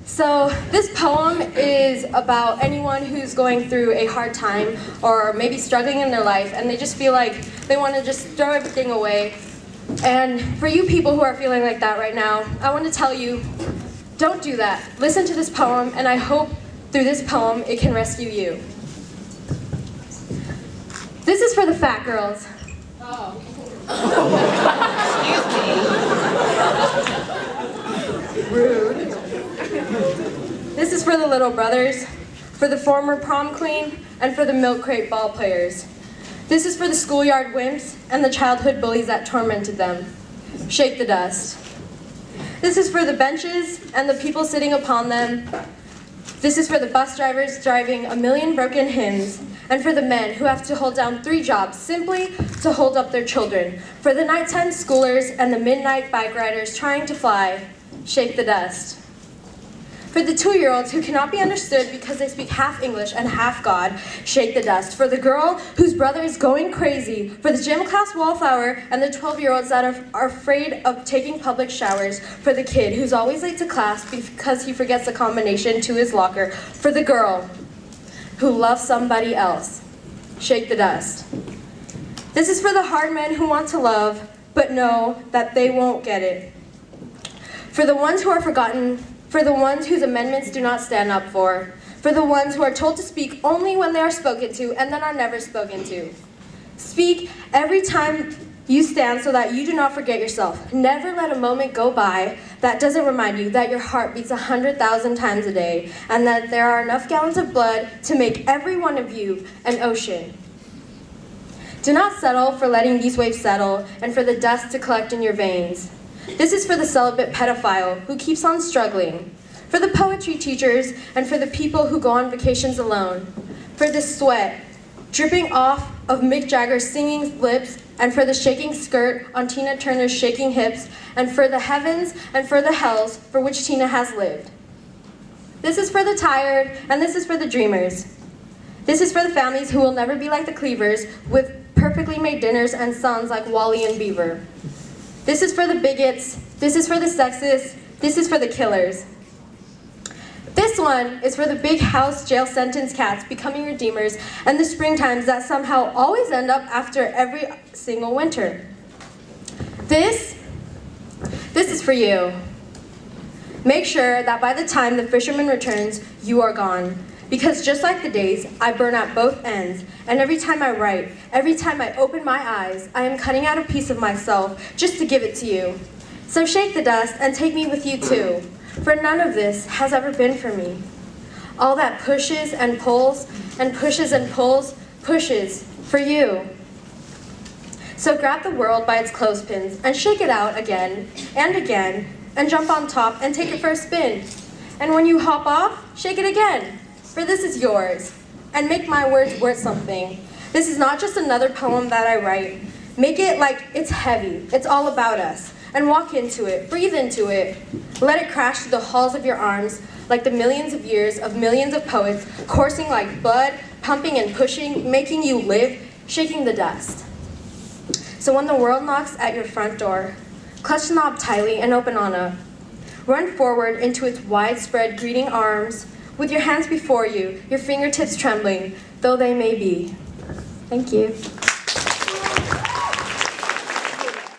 So this poem is about anyone who's going through a hard time or maybe struggling in their life and they just feel like they want to just throw everything away. And for you people who are feeling like that right now, I want to tell you, don't do that. Listen to this poem, and I hope through this poem it can rescue you. This is for the fat girls. Oh. Excuse me. Rude. This is for the little brothers, for the former prom queen, and for the milk crate ball players. This is for the schoolyard wimps and the childhood bullies that tormented them. Shake the dust. This is for the benches and the people sitting upon them. This is for the bus drivers driving a million broken hymns, and for the men who have to hold down 3 jobs simply to hold up their children. For the nighttime schoolers and the midnight bike riders trying to fly. Shake the dust. For the 2-year-olds who cannot be understood because they speak half English and half God, shake the dust. For the girl whose brother is going crazy. For the gym class wallflower and the 12-year-olds that are afraid of taking public showers. For the kid who's always late to class because he forgets the combination to his locker. For the girl who loves somebody else, shake the dust. This is for the hard men who want to love but know that they won't get it. For the ones who are forgotten, for the ones whose amendments do not stand up for the ones who are told to speak only when they are spoken to and then are never spoken to. Speak every time you stand so that you do not forget yourself. Never let a moment go by that doesn't remind you that your heart beats 100,000 times a day and that there are enough gallons of blood to make every one of you an ocean. Do not settle for letting these waves settle and for the dust to collect in your veins. This is for the celibate pedophile who keeps on struggling, for the poetry teachers and for the people who go on vacations alone, for the sweat dripping off of Mick Jagger's singing lips and for the shaking skirt on Tina Turner's shaking hips and for the heavens and for the hells for which Tina has lived. This is for the tired and this is for the dreamers. This is for the families who will never be like the Cleavers with perfectly made dinners and sons like Wally and Beaver. This is for the bigots, this is for the sexists, this is for the killers. This one is for the big house jail sentence cats becoming redeemers and the springtimes that somehow always end up after every single winter. This is for you. Make sure that by the time the fisherman returns, you are gone. Because just like the days, I burn at both ends, and every time I write, every time I open my eyes, I am cutting out a piece of myself just to give it to you. So shake the dust and take me with you too, for none of this has ever been for me. All that pushes and pulls and pushes and pulls, pushes for you. So grab the world by its clothespins and shake it out again and jump on top and take it for a spin. And when you hop off, shake it again. For this is yours, and make my words worth something. This is not just another poem that I write. Make it like it's heavy, it's all about us, and walk into it, breathe into it. Let it crash through the halls of your arms like the millions of years of millions of poets, coursing like blood, pumping and pushing, making you live, shaking the dust. So when the world knocks at your front door, clutch the knob tightly and open on up. Run forward into its widespread greeting arms, with your hands before you, your fingertips trembling, though they may be. Thank you.